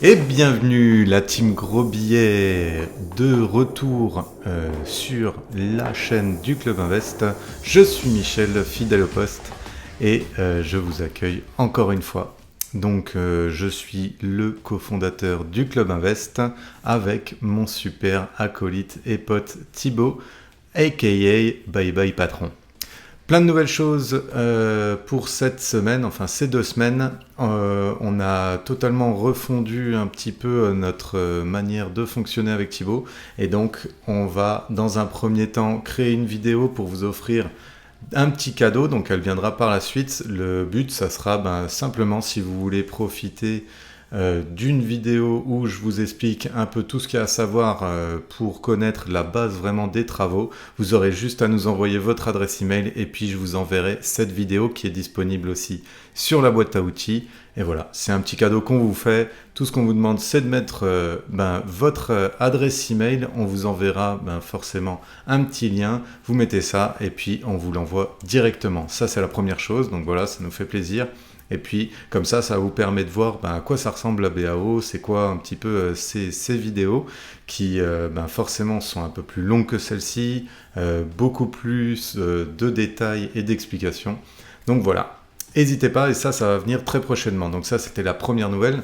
Et bienvenue la team Gros Billet de retour sur la chaîne du Club Invest. Je suis Michel, fidèle au poste, et je vous accueille encore une fois. Donc je suis le cofondateur du Club Invest avec mon super acolyte et pote Thibaut, aka Bye Bye Patron. Plein de nouvelles choses pour cette semaine, enfin ces 2 semaines. On a totalement refondu un petit peu notre manière de fonctionner avec Thibaut. Et donc on va dans un premier temps créer une vidéo pour vous offrir un petit cadeau. Donc elle viendra par la suite. Le but, ça sera simplement si vous voulez profiter d'une vidéo où je vous explique un peu tout ce qu'il y a à savoir pour connaître la base vraiment des travaux. Vous aurez juste à nous envoyer votre adresse email et puis je vous enverrai cette vidéo qui est disponible aussi sur la boîte à outils. Et voilà, c'est un petit cadeau qu'on vous fait. Tout ce qu'on vous demande, c'est de mettre votre adresse email. On vous enverra forcément un petit lien. Vous mettez ça et puis on vous l'envoie directement. Ça, c'est la première chose. Donc voilà, ça nous fait plaisir. Et puis, comme ça vous permet de voir à quoi ça ressemble la BAO, c'est quoi un petit peu ces vidéos qui forcément sont un peu plus longues que celle-ci, beaucoup plus de détails et d'explications. Donc voilà, n'hésitez pas et ça va venir très prochainement. Donc ça, c'était la première nouvelle.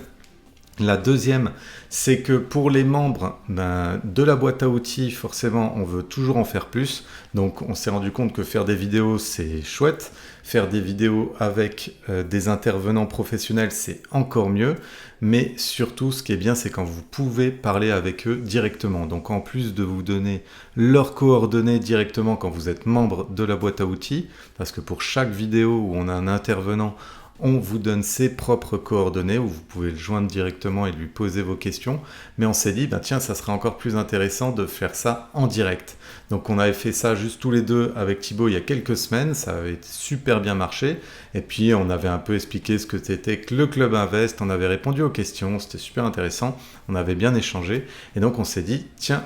La deuxième, c'est que pour les membres de la boîte à outils, forcément, on veut toujours en faire plus. Donc, on s'est rendu compte que faire des vidéos, c'est chouette. Faire des vidéos avec des intervenants professionnels, c'est encore mieux. Mais surtout, ce qui est bien, c'est quand vous pouvez parler avec eux directement. Donc, en plus de vous donner leurs coordonnées directement quand vous êtes membre de la boîte à outils, parce que pour chaque vidéo où on a un intervenant, on vous donne ses propres coordonnées où vous pouvez le joindre directement et lui poser vos questions. Mais on s'est dit, tiens, ça serait encore plus intéressant de faire ça en direct. Donc on avait fait ça juste tous les deux avec Thibaut il y a quelques semaines, ça avait super bien marché. Et puis on avait un peu expliqué ce que c'était que le Club Invest, on avait répondu aux questions, c'était super intéressant, on avait bien échangé. Et donc on s'est dit, tiens,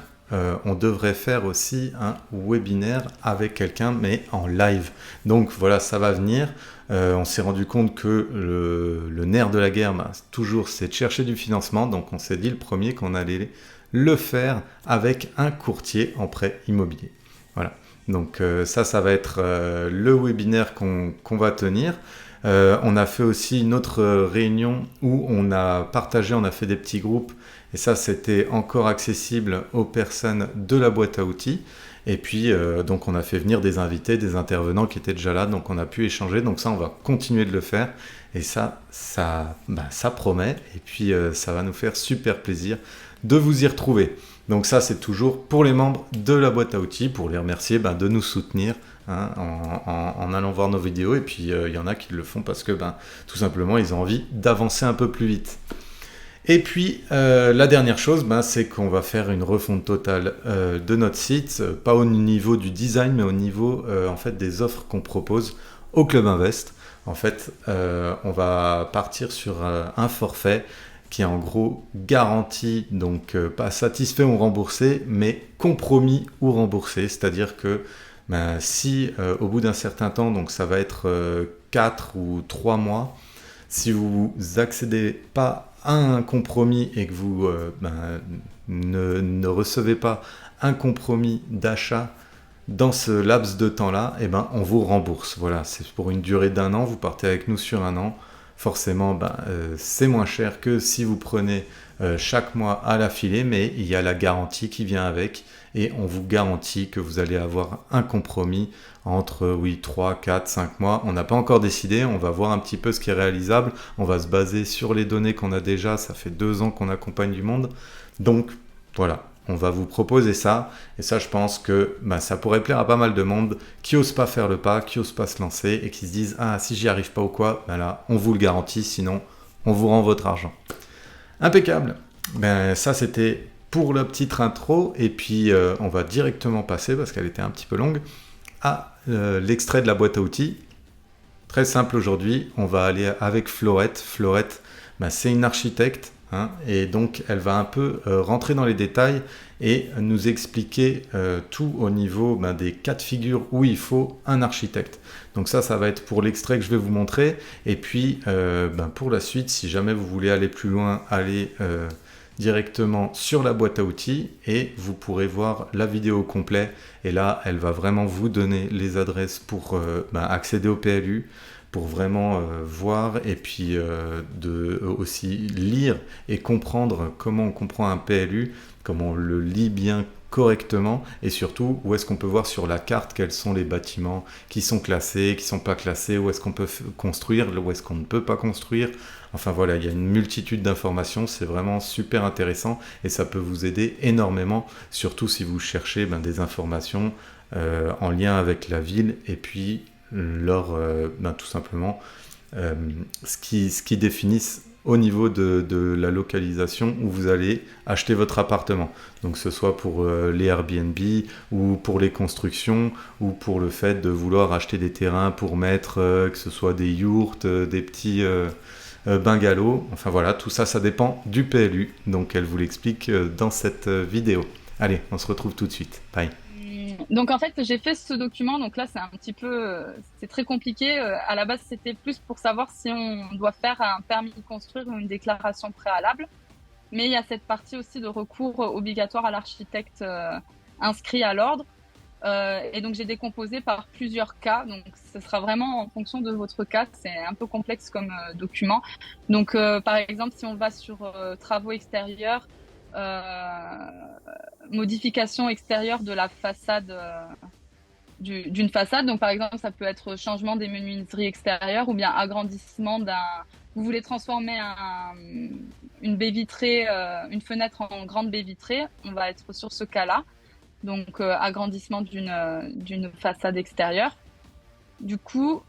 on devrait faire aussi un webinaire avec quelqu'un, mais en live. Donc voilà, ça va venir. On s'est rendu compte que le nerf de la guerre, toujours, c'est de chercher du financement. Donc on s'est dit le premier qu'on allait le faire avec un courtier en prêt immobilier. Voilà. Donc ça va être le webinaire qu'on va tenir. On a fait aussi une autre réunion où on a partagé, on a fait des petits groupes et ça c'était encore accessible aux personnes de la boîte à outils. Et puis donc on a fait venir des invités, des intervenants qui étaient déjà là, donc on a pu échanger. Donc ça on va continuer de le faire et ça promet et puis ça va nous faire super plaisir de vous y retrouver. Donc ça c'est toujours pour les membres de la boîte à outils, pour les remercier de nous soutenir en allant voir nos vidéos. Et puis il y en a qui le font parce que tout simplement ils ont envie d'avancer un peu plus vite. Et puis la dernière chose, c'est qu'on va faire une refonte totale de notre site, pas au niveau du design, mais au niveau en fait des offres qu'on propose au Club Invest. En fait, on va partir sur un forfait qui est en gros garanti, donc pas satisfait ou remboursé, mais compromis ou remboursé. C'est-à-dire que si au bout d'un certain temps, donc ça va être 4 ou 3 mois, si vous accédez pas à un compromis et que vous ne recevez pas un compromis d'achat dans ce laps de temps-là, on vous rembourse. Voilà, c'est pour une durée d'1 an, vous partez avec nous sur 1 an. Forcément, c'est moins cher que si vous prenez chaque mois à l'affilée, mais il y a la garantie qui vient avec et on vous garantit que vous allez avoir un compromis entre 3, 4, 5 mois. On n'a pas encore décidé, on va voir un petit peu ce qui est réalisable. On va se baser sur les données qu'on a déjà, ça fait 2 ans qu'on accompagne du monde. Donc voilà, on va vous proposer ça. Et ça, je pense que ça pourrait plaire à pas mal de monde qui n'ose pas faire le pas, qui n'ose pas se lancer et qui se disent « Ah, si j'y arrive pas ou quoi, là, on vous le garantit, sinon on vous rend votre argent. » Impeccable. Ça, c'était pour la petite intro. Et puis, on va directement passer, parce qu'elle était un petit peu longue, à l'extrait de la boîte à outils. Très simple aujourd'hui, on va aller avec Florette. Florette, c'est une architecte hein, et donc elle va un peu rentrer dans les détails et nous expliquer tout au niveau des cas de figure où il faut un architecte. Donc ça va être pour l'extrait que je vais vous montrer. Et puis pour la suite, si jamais vous voulez aller plus loin, allez directement sur la boîte à outils et vous pourrez voir la vidéo complète. Et là, elle va vraiment vous donner les adresses pour accéder au PLU, pour vraiment voir et puis aussi lire et comprendre comment on comprend un PLU, comment on le lit bien correctement et surtout où est-ce qu'on peut voir sur la carte quels sont les bâtiments qui sont classés, qui sont pas classés, où est-ce qu'on peut construire, où est-ce qu'on ne peut pas construire. Enfin voilà, il y a une multitude d'informations, c'est vraiment super intéressant et ça peut vous aider énormément, surtout si vous cherchez des informations en lien avec la ville et puis tout simplement ce qui définissent au niveau de la localisation où vous allez acheter votre appartement. Donc que ce soit pour les Airbnb ou pour les constructions ou pour le fait de vouloir acheter des terrains pour mettre que ce soit des yourtes, des petits bungalows. Enfin voilà, tout ça, ça dépend du PLU. Donc elle vous l'explique dans cette vidéo. Allez, on se retrouve tout de suite. Bye. Donc en fait, j'ai fait ce document. Donc là, c'est un petit peu, c'est très compliqué. À la base, c'était plus pour savoir si on doit faire un permis de construire ou une déclaration préalable. Mais il y a cette partie aussi de recours obligatoire à l'architecte inscrit à l'ordre. Et donc j'ai décomposé par plusieurs cas. Donc ce sera vraiment en fonction de votre cas. C'est un peu complexe comme document. Donc par exemple, si on va sur travaux extérieurs, modification extérieure de la façade d'une façade. Donc, par exemple, ça peut être changement des menuiseries extérieures ou bien agrandissement d'un. Vous voulez transformer une baie vitrée, une fenêtre en grande baie vitrée. On va être sur ce cas-là. Donc, agrandissement d'une façade extérieure. Du coup,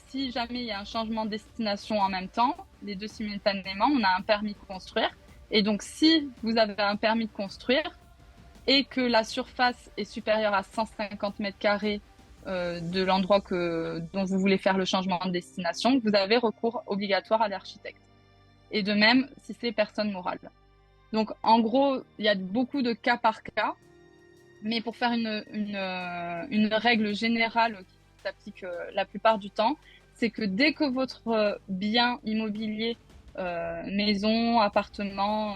si jamais il y a un changement de destination en même temps, les deux simultanément, on a un permis de construire. Et donc, si vous avez un permis de construire et que la surface est supérieure à 150 mètres carrés de l'endroit dont vous voulez faire le changement de destination, vous avez recours obligatoire à l'architecte. Et de même, si c'est personne morale. Donc, en gros, il y a beaucoup de cas par cas, mais pour faire une règle générale qui s'applique la plupart du temps, c'est que dès que votre bien immobilier, maison, appartement,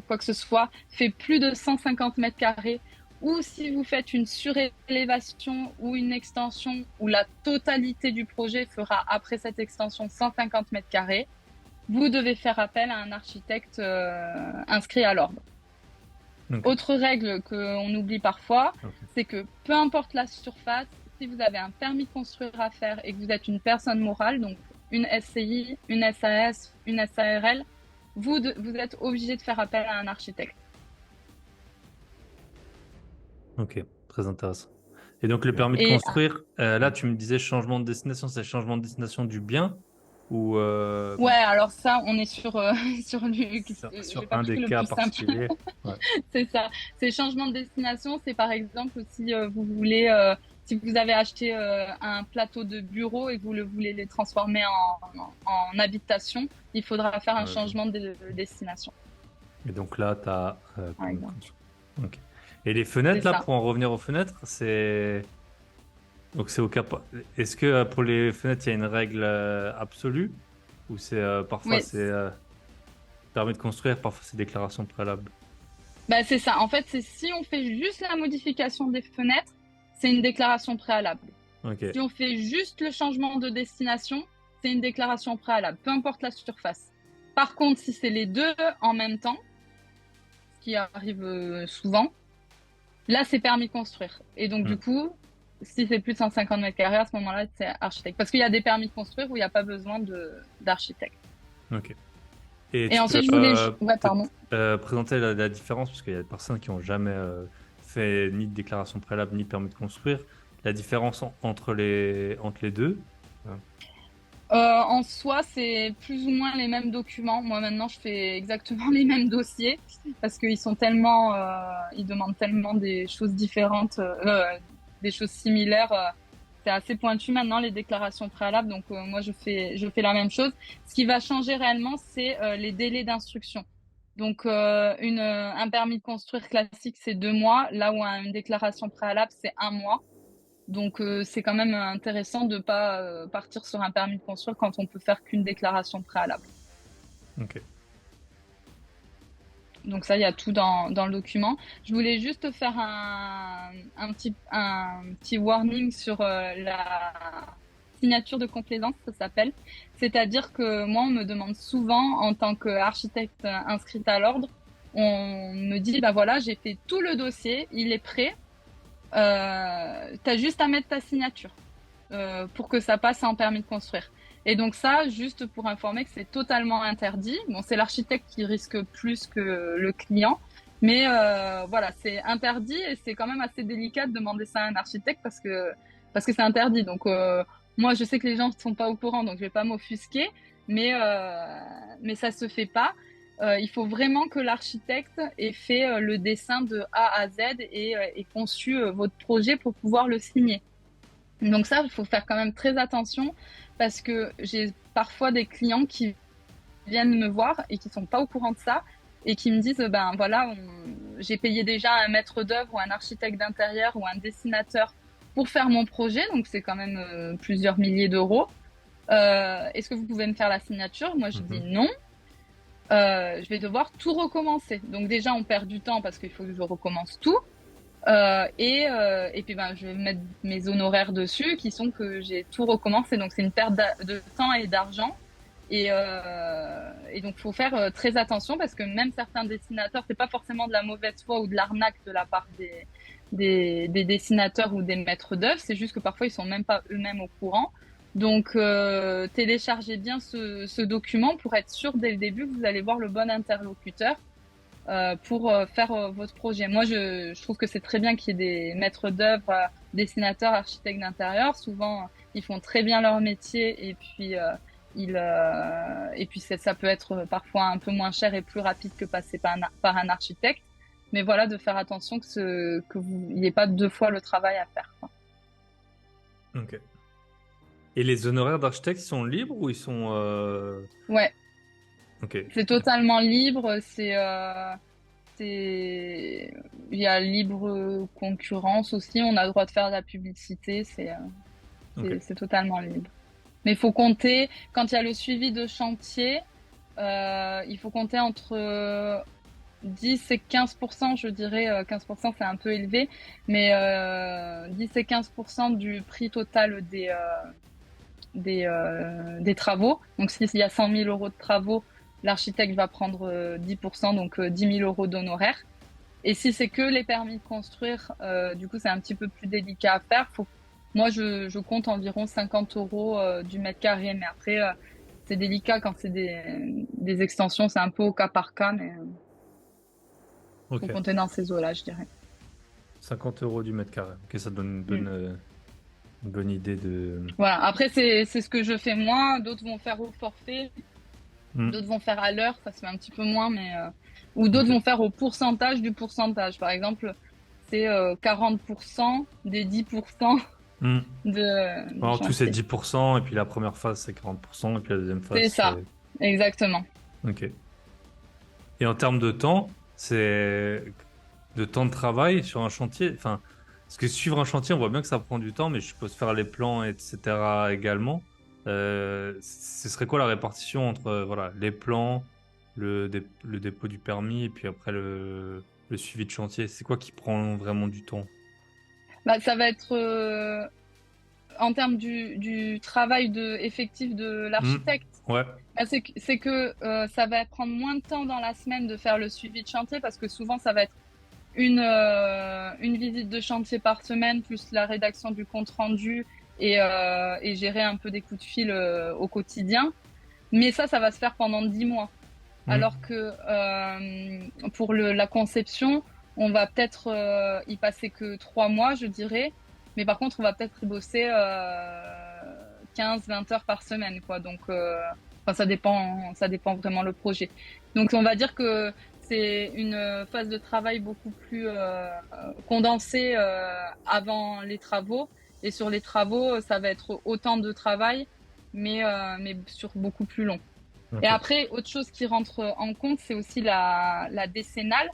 quoi que ce soit, fait plus de 150 mètres carrés, ou si vous faites une surélévation ou une extension où la totalité du projet fera après cette extension 150 mètres carrés, vous devez faire appel à un architecte inscrit à l'ordre. Okay. Autre règle qu'on oublie parfois, c'est que peu importe la surface, si vous avez un permis de construire à faire et que vous êtes une personne morale, donc une SCI, une SAS, une SARL, vous êtes obligé de faire appel à un architecte. Ok, très intéressant. Et donc le permis de construire, là tu me disais changement de destination, c'est changement de destination du bien ou Ouais, alors ça, on est sur sur un des cas particuliers. Ouais. C'est ça. C'est changement de destination. C'est par exemple si vous voulez, si vous avez acheté un plateau de bureau et que vous voulez les transformer en habitation, il faudra faire un changement de destination. Et donc là, tu as... Okay. Et les fenêtres, là, pour en revenir aux fenêtres, c'est... Donc c'est au cas... Est-ce que pour les fenêtres, il y a une règle absolue? Ou c'est parfois c'est permis de construire, parfois c'est déclaration préalable? Bah, c'est ça. En fait, c'est si on fait juste la modification des fenêtres, c'est une déclaration préalable. Okay. Si on fait juste le changement de destination, c'est une déclaration préalable, peu importe la surface. Par contre, si c'est les deux en même temps, ce qui arrive souvent, là, c'est permis de construire. Et donc, du coup, si c'est plus de 150 mètres carrés, à ce moment-là, c'est architecte. Parce qu'il y a des permis de construire où il n'y a pas besoin d'architecte. Ok. Et ensuite, je voulais... Ouais, pardon. Présenter la différence, parce qu'il y a des personnes qui n'ont jamais fait ni de déclaration préalable, ni permis de construire. La différence entre les deux en soi, c'est plus ou moins les mêmes documents. Moi, maintenant, je fais exactement les mêmes dossiers parce qu'ils sont tellement... ils demandent tellement des choses différentes, des choses similaires. c'est assez pointu maintenant les déclarations préalables, donc moi je fais la même chose. Ce qui va changer réellement, c'est les délais d'instruction. Donc un permis de construire classique, c'est 2 mois, là où une déclaration préalable, c'est 1 mois. Donc c'est quand même intéressant de pas partir sur un permis de construire quand on peut faire qu'une déclaration préalable. Ok. Donc ça, il y a tout dans le document. Je voulais juste faire un petit warning sur la signature de complaisance, ça s'appelle. C'est-à-dire que moi, on me demande souvent, en tant qu'architecte inscrite à l'ordre, on me dit, bah voilà, j'ai fait tout le dossier, il est prêt. T'as juste à mettre ta signature pour que ça passe en permis de construire. Et donc ça, juste pour informer que c'est totalement interdit. Bon, c'est l'architecte qui risque plus que le client, mais voilà, c'est interdit et c'est quand même assez délicat de demander ça à un architecte parce que c'est interdit. Donc moi, je sais que les gens ne sont pas au courant, donc je vais pas m'offusquer, mais ça se fait pas. Il faut vraiment que l'architecte ait fait le dessin de A à Z et ait conçu votre projet pour pouvoir le signer. Donc ça, il faut faire quand même très attention parce que j'ai parfois des clients qui viennent me voir et qui sont pas au courant de ça et qui me disent, ben voilà, j'ai payé déjà un maître d'œuvre ou un architecte d'intérieur ou un dessinateur pour faire mon projet, donc c'est quand même plusieurs milliers d'euros. Est-ce que vous pouvez me faire la signature? Moi, je dis non. Je vais devoir tout recommencer. Donc déjà, on perd du temps parce qu'il faut que je recommence tout. Et puis je vais mettre mes honoraires dessus qui sont que j'ai tout recommencé. Donc c'est une perte de temps et d'argent. Et donc faut faire très attention parce que même certains dessinateurs, c'est pas forcément de la mauvaise foi ou de l'arnaque de la part des dessinateurs ou des maîtres d'œuvre. C'est juste que parfois ils sont même pas eux-mêmes au courant. Donc téléchargez bien ce document pour être sûr dès le début que vous allez voir le bon interlocuteur pour faire votre projet. Moi, je trouve que c'est très bien qu'il y ait des maîtres d'œuvre, dessinateurs, architectes d'intérieur. Souvent, ils font très bien leur métier et puis ça peut être parfois un peu moins cher et plus rapide que passer par un architecte. Mais voilà, de faire attention que vous n'ayez pas 2 fois le travail à faire, quoi. Ok. Et les honoraires d'architecte, ils sont libres ou ils sont... Ouais. Ok. C'est totalement libre. Il y a libre concurrence aussi. On a le droit de faire de la publicité. C'est totalement libre. Mais il faut compter, quand il y a le suivi de chantier, il faut compter entre 10 et 15%, je dirais. 15%, c'est un peu élevé, mais 10 et 15% du prix total des travaux. Donc, s'il y a 100 000 euros de travaux, l'architecte va prendre 10%, donc 10 000 euros d'honoraires. Et si c'est que les permis de construire, du coup, c'est un petit peu plus délicat à faire. Moi, je compte environ 50 euros du mètre carré. Mais après, c'est délicat quand c'est des extensions. C'est un peu au cas par cas, mais faut compter dans ces eaux-là, je dirais. 50 euros du mètre carré. Ok, ça donne une bonne idée de... Voilà. Après, c'est ce que je fais moi. D'autres vont faire au forfait. D'autres vont faire à l'heure. Ça se fait un petit peu moins, mais... Ou d'autres vont faire au pourcentage du pourcentage. Par exemple, c'est 40% des 10% Alors, tout c'est 10%, et puis la première phase c'est 40%, et puis la deuxième phase c'est ça, exactement. Ok. Et en termes de temps, c'est de temps de travail sur un chantier. Enfin, parce que suivre un chantier, on voit bien que ça prend du temps, mais je suppose faire les plans, etc. également. Ce serait quoi la répartition entre voilà, les plans, le dépôt du permis, et puis après le suivi de chantier? C'est quoi qui prend vraiment du temps? Bah, ça va être en termes du travail effectif de l'architecte. Ouais. Bah, c'est que ça va prendre moins de temps dans la semaine de faire le suivi de chantier parce que souvent ça va être une visite de chantier par semaine plus la rédaction du compte rendu et gérer un peu des coups de fil au quotidien. Mais ça va se faire pendant 10 mois. Alors que pour la conception, on va peut-être y passer que 3 mois, je dirais. Mais par contre, on va peut-être y bosser 15-20 heures par semaine, quoi. Donc, ça dépend vraiment le projet. Donc, on va dire que c'est une phase de travail beaucoup plus condensée avant les travaux. Et sur les travaux, ça va être autant de travail, mais sur beaucoup plus long. Ok. Et après, autre chose qui rentre en compte, c'est aussi la décennale.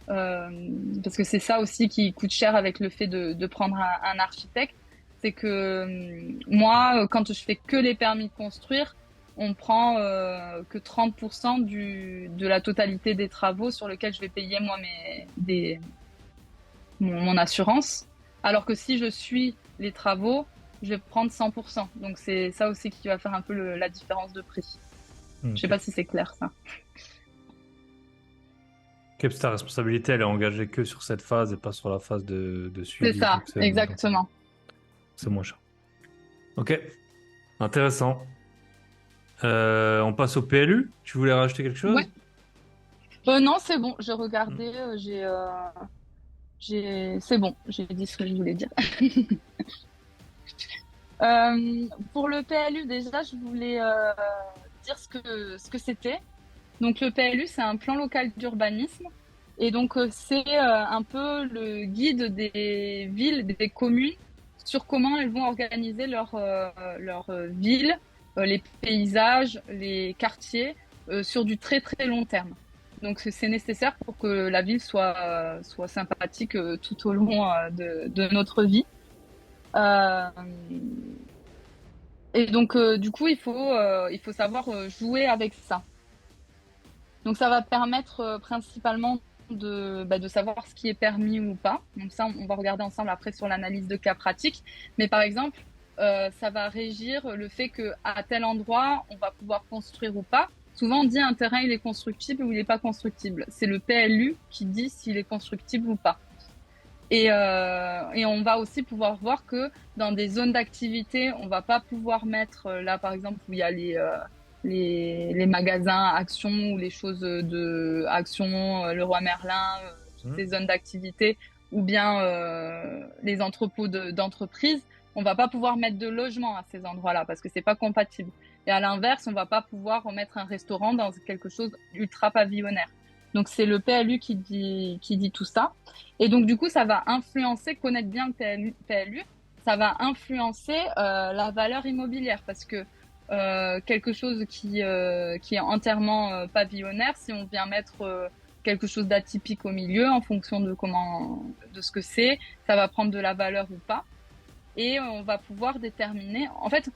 Parce que c'est ça aussi qui coûte cher avec le fait de prendre un architecte. C'est que moi, quand je fais que les permis de construire, on prend que 30% de la totalité des travaux sur lesquels je vais payer moi mon assurance. Alors que si je suis les travaux, je vais prendre 100%. Donc c'est ça aussi qui va faire un peu la différence de prix. Ok. Je sais pas si c'est clair ça. Ok, parce que ta responsabilité, elle est engagée que sur cette phase et pas sur la phase de C'est suivi. ça, Donc exactement. c'est moins cher. Ok, intéressant. On passe au PLU. Tu voulais rajouter quelque Ouais. chose? Non, c'est bon. J'ai Hmm. regardé. C'est bon. J'ai dit ce que je voulais dire. Pour le PLU, déjà, je voulais dire ce que c'était. Donc, le PLU, c'est un plan local d'urbanisme. Et donc, c'est un peu le guide des villes, des communes, sur comment elles vont organiser leur ville, les paysages, les quartiers, sur du très, très long terme. Donc, c'est nécessaire pour que la ville soit sympathique tout au long de notre vie. Euh, et donc, du coup, il faut savoir jouer avec ça. Donc, ça va permettre principalement de savoir ce qui est permis ou pas. Donc, ça, on va regarder ensemble après sur l'analyse de cas pratiques. Mais par exemple, ça va régir le fait qu'à tel endroit, on va pouvoir construire ou pas. Souvent, on dit un terrain, il est constructible ou il n'est pas constructible. C'est le PLU qui dit s'il est constructible ou pas. Et on va aussi pouvoir voir que dans des zones d'activité, on va pas pouvoir mettre là, par exemple, où il y a les magasins Action ou les choses de Action, Leroy Merlin, toutes Hmm. ces zones d'activité, ou bien les entrepôts d'entreprises, on va pas pouvoir mettre de logement à ces endroits-là parce que c'est pas compatible. Et à l'inverse, on va pas pouvoir mettre un restaurant dans quelque chose ultra pavillonnaire. Donc c'est le PLU qui dit tout ça. Et donc, du coup, ça va influencer, connaître bien le PLU, ça va influencer la valeur immobilière parce que quelque chose qui est entièrement pavillonnaire, si on vient mettre quelque chose d'atypique au milieu en fonction de ce que c'est, ça va prendre de la valeur ou pas. Et on va pouvoir déterminer, en fait,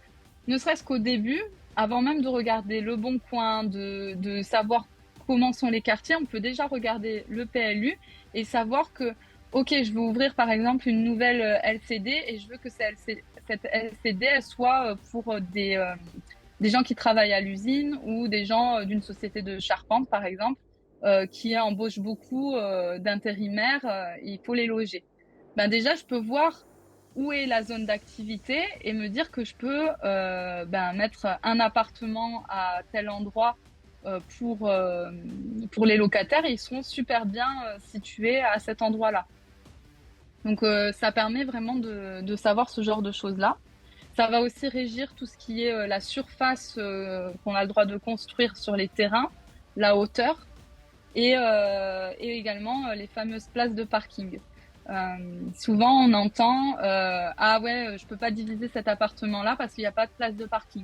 ne serait-ce qu'au début, avant même de regarder le bon coin, de savoir comment sont les quartiers, on peut déjà regarder le PLU et savoir que, ok, je veux ouvrir par exemple une nouvelle LCD et je veux que cette LCD elle soit pour des gens qui travaillent à l'usine ou des gens d'une société de charpente par exemple, qui embauchent beaucoup d'intérimaires, il faut les loger. Ben déjà, je peux voir où est la zone d'activité et me dire que je peux mettre un appartement à tel endroit pour les locataires et ils seront super bien situés à cet endroit-là. Donc ça permet vraiment de savoir ce genre de choses-là. Ça va aussi régir tout ce qui est la surface qu'on a le droit de construire sur les terrains, la hauteur et également les fameuses places de parking. Souvent, on entend ah ouais, je peux pas diviser cet appartement-là parce qu'il n'y a pas de place de parking.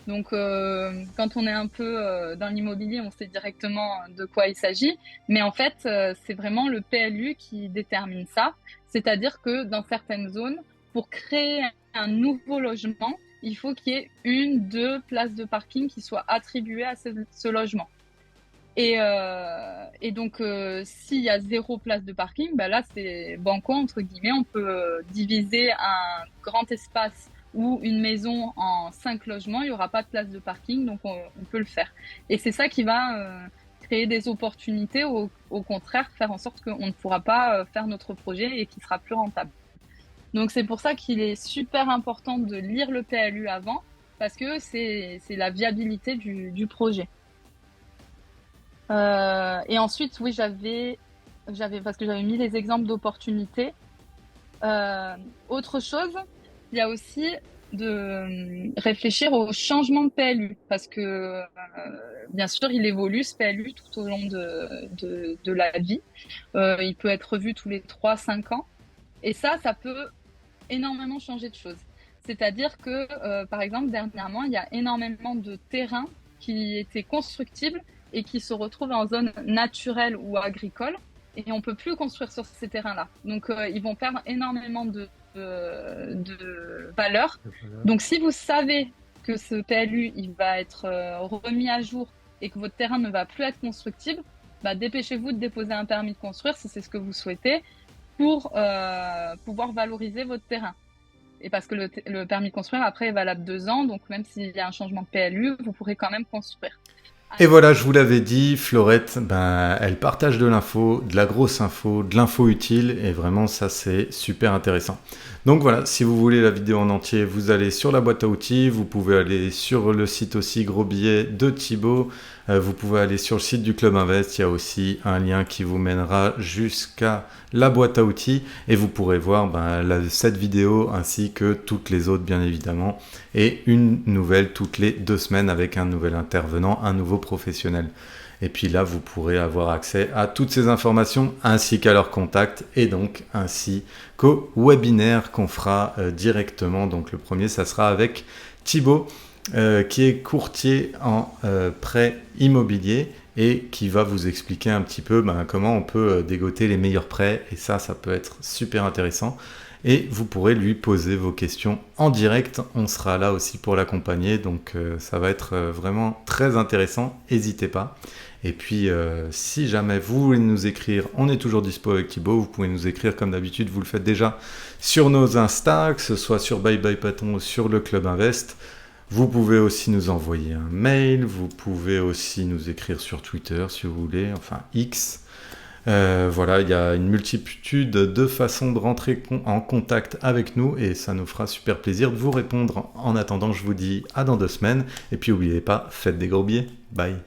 Donc, quand on est un peu dans l'immobilier, on sait directement de quoi il s'agit. Mais en fait, c'est vraiment le PLU qui détermine ça. C'est-à-dire que dans certaines zones, pour créer un nouveau logement, il faut qu'il y ait 1, 2 places de parking qui soient attribuées à ce logement. Et donc, s'il y a 0 place de parking, bah là, c'est banco, entre guillemets. On peut diviser un grand espace ou une maison en 5 logements. Il n'y aura pas de place de parking, donc on peut le faire. Et c'est ça qui va créer des opportunités, au contraire, faire en sorte qu'on ne pourra pas faire notre projet et qu'il sera plus rentable. Donc, c'est pour ça qu'il est super important de lire le PLU avant, parce que c'est la viabilité du projet. Et ensuite, oui, parce que j'avais mis les exemples d'opportunités. Autre chose, il y a aussi de réfléchir au changement de PLU, parce que bien sûr, il évolue ce PLU tout au long de la vie. Il peut être revu tous les 3-5 ans. Et ça peut énormément changer de choses. C'est-à-dire que, par exemple, dernièrement, il y a énormément de terrains qui étaient constructibles et qui se retrouvent en zone naturelle ou agricole, et on ne peut plus construire sur ces terrains-là. Donc, ils vont perdre énormément de valeur. Donc, si vous savez que ce PLU il va être remis à jour et que votre terrain ne va plus être constructible, dépêchez-vous de déposer un permis de construire si c'est ce que vous souhaitez pour pouvoir valoriser votre terrain. Et parce que le permis de construire, après, est valable 2 ans. Donc, même s'il y a un changement de PLU, vous pourrez quand même construire. Et voilà, je vous l'avais dit, Florette, elle partage de l'info, de la grosse info, de l'info utile, et vraiment ça c'est super intéressant. Donc voilà, si vous voulez la vidéo en entier, vous allez sur la boîte à outils, vous pouvez aller sur le site aussi Gros Billet de Thibaut, vous pouvez aller sur le site du Club Invest, il y a aussi un lien qui vous mènera jusqu'à la boîte à outils, et vous pourrez voir cette vidéo ainsi que toutes les autres bien évidemment, et une nouvelle toutes les 2 semaines avec un nouvel intervenant, un nouveau professionnel. Et puis là, vous pourrez avoir accès à toutes ces informations ainsi qu'à leurs contacts et donc ainsi qu'au webinaire qu'on fera directement. Donc le premier, ça sera avec Thibaut qui est courtier en prêt immobilier et qui va vous expliquer un petit peu comment on peut dégoter les meilleurs prêts. Et ça peut être super intéressant. Et vous pourrez lui poser vos questions en direct. On sera là aussi pour l'accompagner. Donc ça va être vraiment très intéressant. N'hésitez pas. Et puis si jamais vous voulez nous écrire, on est toujours dispo avec Thibaut. Vous pouvez nous écrire comme d'habitude. Vous le faites déjà sur nos Insta, que ce soit sur Bye Bye Patron ou sur le Club Invest. Vous pouvez aussi nous envoyer un mail. Vous pouvez aussi nous écrire sur Twitter si vous voulez. Enfin X. Voilà, il y a une multitude de façons de rentrer en contact avec nous et ça nous fera super plaisir de vous répondre. En attendant, je vous dis à dans 2 semaines et puis n'oubliez pas, faites des gros billets. Bye.